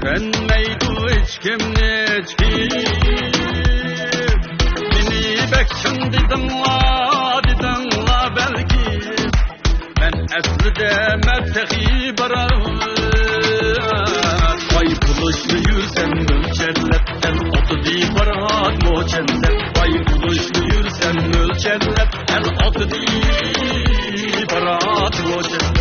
Güvenmeydi hiç kim Beni bekçin dedim la belki Ben aslida merteği baram Vay buluşlu yürsem ölçerlep El otu di barat moçenlep Vay buluşlu yürsem ölçerlep El otu di barat moçenlep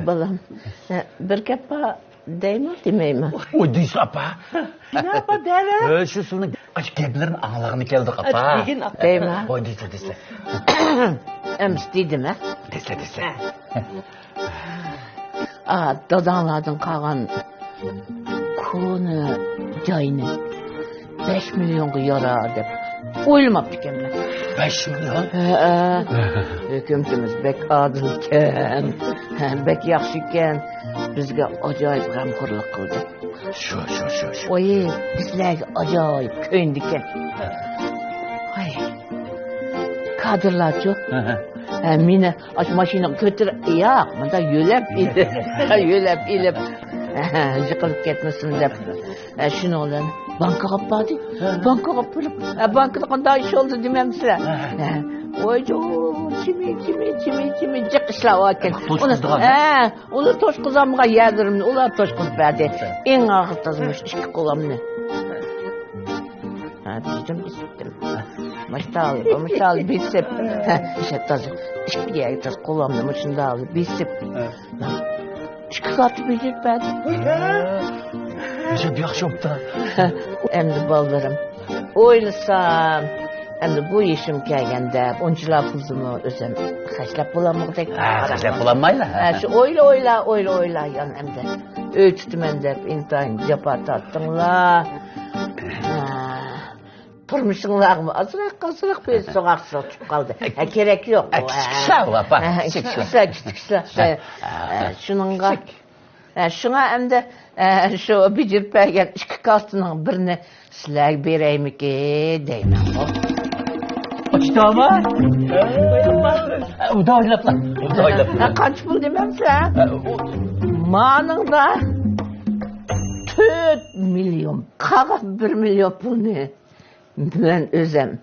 Balam, bir kepa değme demeyme. O deysi apa. Ne apa dere? Şu sunu aç geblerin ağlağını geldik apa. Değme. O deysi. Ems dedim ha? Dese. Dadanlardan kalan konu cayını 5 milyonga yarar dep oylamaptı kendime. 5 milyon? Hükümetimiz bek adilken, bek yaxşıken bizge acayip gamkorluk kıldı. Şu. Oy, bizlerge acayip köyündiken. Ay, kadırlar çok. Mine aç maşina götür, ya, bunda yölep ilip, yıkılıp ketmesin dep. Şunu olan, banka kapadı. Banka kapılıp, bankada daha iş oldu demem size. Oy, çimi, cıkışla vaken. Onu toş kızamıga yerdirim, ular toş kız verdi. En ağır tazmış, işki kolamını. Bizdim. Maştal, bisip. İşte tazı, işki yeri taz kolamını, maşında aldı, bisip. İşki katı bilir verdi. Çok yaxşı oldu. Emdi ballarım. Oylasam, emdi bu işim kelgende, oncular kızımı özüm kaçlap bulamıqdek. Kaçlap bulanmayla. Şu oyla yan emdi. Ölçtüm emdi, intayın yapar tattınla. Turmuşunlar mı? Azırak böyle soğak çıkıp kaldı. Gerek yok. Küçükse o apa. Küçükse. Şununla. Şuna emdi şu bicirpegen iki kastının birini sizler bereyim ki deyim. Açtı ama. O da oylap lan. Kaç pul demem sen? Manında 4 milyon. Kağa 1 milyon pul ne? Ben özüm.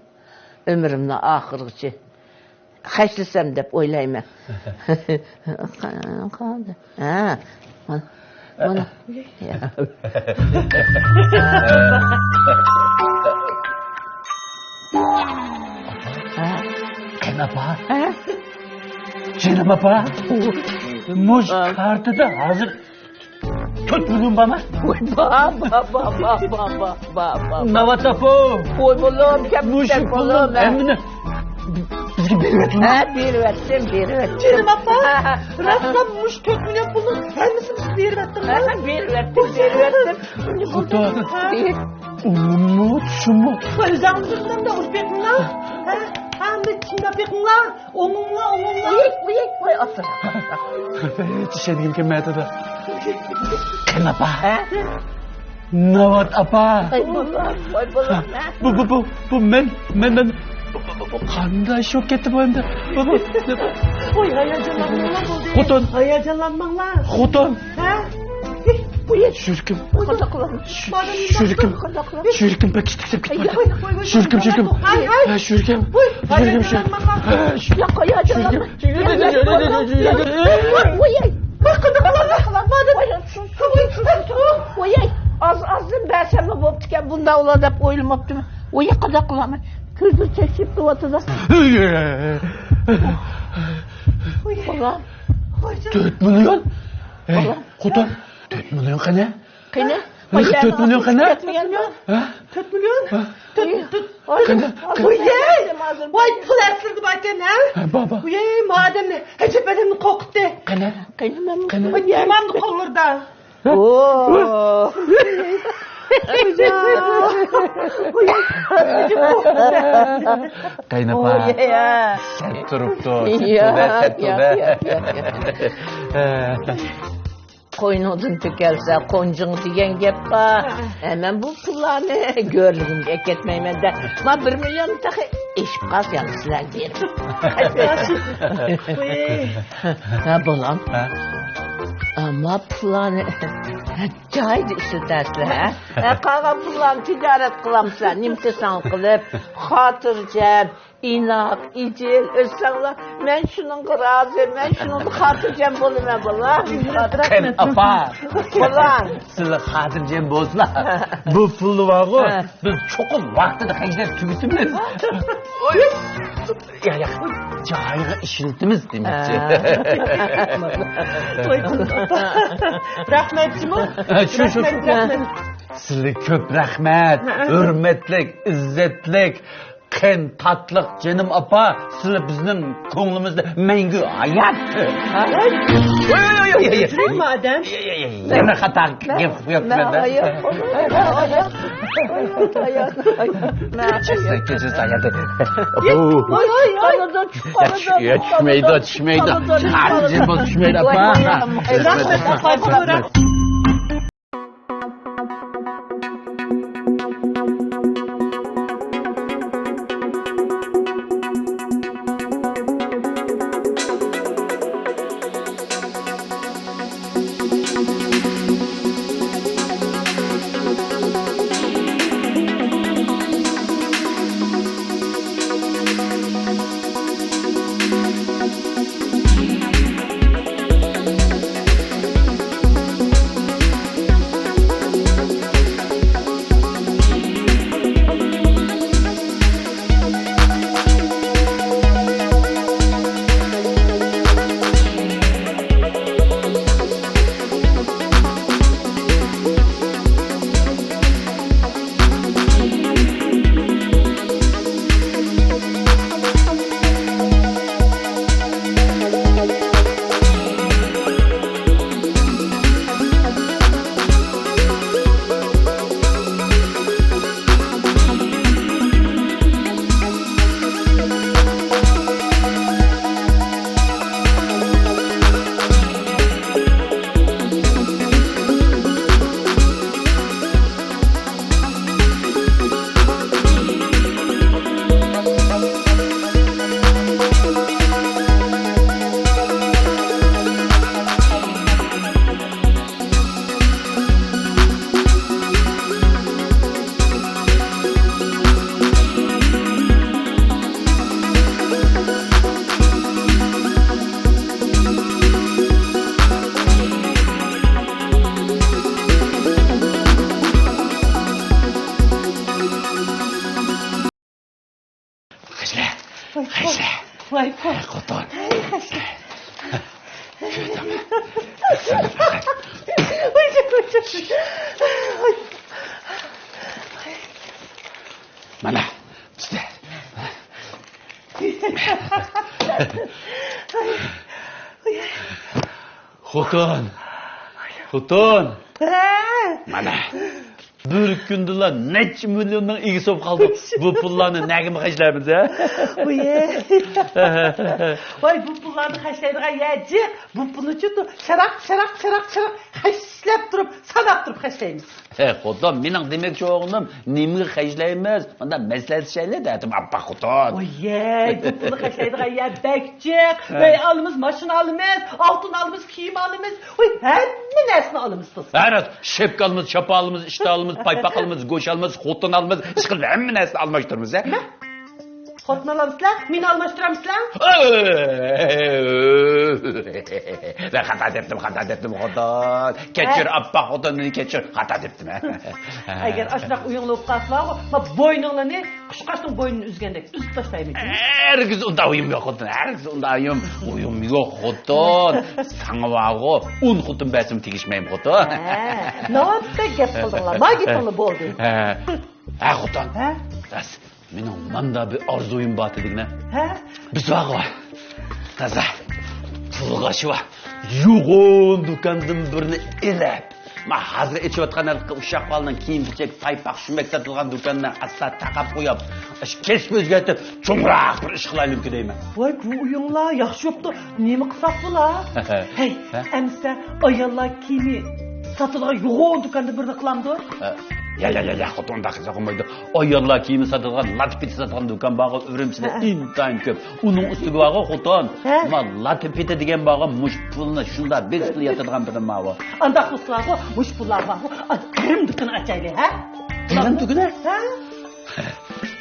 Ömrümde ahırgıcı. Kaçlısam dep oylayma. Kaldı. Bana. Kenapa? Canım apa. Muş kartıda hazır. 4 milyon bana. Baba. Navatapo. Oy bolum, Muş bolum. Emine. Bizge bir versin. Bir versin. Canım apa. Rastlanmış 4 milyon pulun. Sen misiniz bir versin? Bir versin. Kutu. Umut şumut. Özümüzden de uzbekler. Hem de Çin'de bekler. Onunla. Oy asır. Çişenil kemete de. Kenapa? Navat apa? Oy bolum. Bu men. Qanday şok ketdi bu endi. Oy hayacanlanma oldu. Xotin. Hayacanlanmalar. Xotin. Uy, Şürküm. Kadaklamış. Şürküm. Kadaklamış. Şürküm pek istek gitmedi. Ay, Şürküm. Hay hay. Ha, şürküm. Hay, Şürküm. Ya koyacağım. Uy, Oy, azdım ben sana boptuken bunda ola dep oylamaptım. Oy, kadaklama. Kızı çekip duvatıda. Ulan, 4 milyon. Allah. Kotan. 4 milyon kana. kıyne. 4 milyon kana. 4 milyon. Ha? 4 milyon. Uy, Vay pul esirdi bakın ha. Ha, baba. Uy madem ne? Hecep bedenini kokuttu. Kana. kıyne ben. Kana. Uy yamandı kollarda. Oo. Kaynapa. Ya. Sen turuptu. Ya. Koynudun tükelse koncun diyen gep var. Hemen bu pullarını gördüm etmeymen de. Ma 1 milyon takı iş kas yanısılar derim. Ha bolam. Ha? Ama pullarını caydı işi dersler ha. Kağa pullarını ticaret kılamsan, nimtesan kılıp, hatırcam, inak, icil, özsanlar. Ben şunun razı, ben şunun hatırcam boluma bolam. Kaynapa. Bolam. Sizler hatırcam bozla. Bu pullu vağı biz çokum vaktida kaydar tübütümüz. Ya cahayga işiltimiz demişti. Rahmetçim o. Şu. Rahmet. Sizler köp rahmet, hürmetlik, izzetlik, ken tatlık canım apa, sizler bizning ko'nglimizda mangu hayat. Oy madem. Yana xatar gap yo'q menda. Kechir hayatı. Tushmaydi. Harjim bo'l tushmaydi apa. Rahmet apay. Vay po. Kotor. Mana. İşte. Xotun. Mana. Bir kundalar necha millionning egisi bo'lib qoldi. Bu pullarni nega qashlaymiz, ha? Vay bu pullarni qashlaydigan yaji. Bu pulni chutu sharak haşlab turib, sanab turib qashlaymiz. Xotin, mening demoqchi o'g'lim, nimaga qajlaymiz? Mana maslahat şeyler dedim, abba xotin. Oye, bu pulu kaçaydıgan ya bekçik. Oy, alımız maşın alımız, altın alımız, kiyim alımız. Oy, hemmi nesini alımızsız. Evet, şapkalımız, şapalımız, iştahımız, paypaqalımız, go'shalımız, xotin alımız, ishqilib hamma narsani almashtiramiz, ha? Xotin alamızlar, meni almashtiramizlar. Ben xato debdim, xotin. Kechir, abba xotinni kechir, xato debdim. Agar ashunaq uyingli bo'lib qolsalar, ma bo'yningni qushqashning bo'ynini uzgandek uzib tashlayman. Hergiz unda uyum yo'q, xotin. Hergiz unda uyum yo'q, xotin. Sana vaqo, un xotin basim tegishmayim, xotin. Nima gap qildinglar? Ma gapingni bo'ldi. Ha, xotin. Ha? Bas, mening manda bir orzuyim bor edigina. Ha? Biz vaqo. Taza. Pulga shu yo'g'on do'kondan birini elab. Ma hozir ichayotgan ushaq balning kiyim-kechak, paypaq shumak sotilgan do'kondan asla taqab qo'yib, kesib o'zgartib, cho'ngroq bir ish qilaylik deyman. Voy, bu uyinglar yaxshi yo'qdi. Nima qilsak bo'lar? Hey, amsa ayollar kiyimi sotilgan yo'g'on do'konda birini qilamdi. Ya, xotinda qiziq olmaydi. Ayollar kiyimi sotilgan, latpit sotilgan do'kon bog'i Urumchida intayin ko'p. Uning ustiga bog'i xotin. Ma latpit degan bog'i mush pulni shunda bez qilib yotadigan bir ma'vo. Anda qilsalar, mush pullar bor. Girim do'koni ochaylik, ha? Girim do'koni? Ha?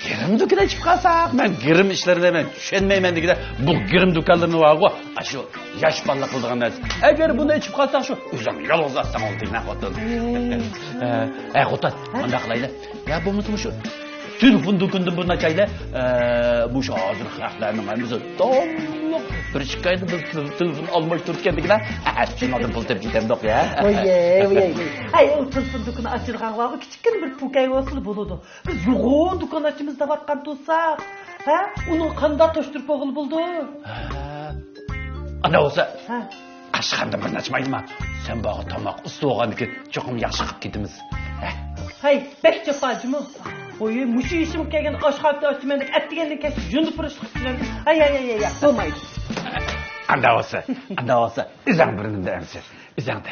Girim do'koni ochib qolsak, men girim ishlarini men tushunmayman degida, bu girim do'konlarini vaqo, shu yosh balla qildigan narsa. Agar buni ichib qolsak shu, o'zim yolg'iz otdan oldingna xotin. Xotin, mana qilaylik. Ya bo'lmasa shu telefon do'konidan bir nachayda, bu shu hozir xalqlarning hammasi to'liq bir shikoyat biz telefon almashtirib ketdiklar. Shundan pul tepib ketamdoq ya. Oye. Ay, o telefon do'koni ochilgan vaqt kichkina bir pulkay bo'lsa bo'ladi. Biz yo'g'on do'kon ochimiz deyotgan bo'lsak, ha? Uni qanday to'shtirib qo'yil bo'ldi? Ana bo'lsa, Ha. Qashqarda bir nachmaydimi? Sen bog'i tomoq usti bo'lgandiki, cho'qim yaxshi qilib ketamiz. Hay, bekçe pacımı. Oy, muşu işim kelgen aşağıda açmandık. Ettiğinden kesin jundu pırıştık. Ay, olmaydı. Anda olsa, izan birinin de emsi. İzan de.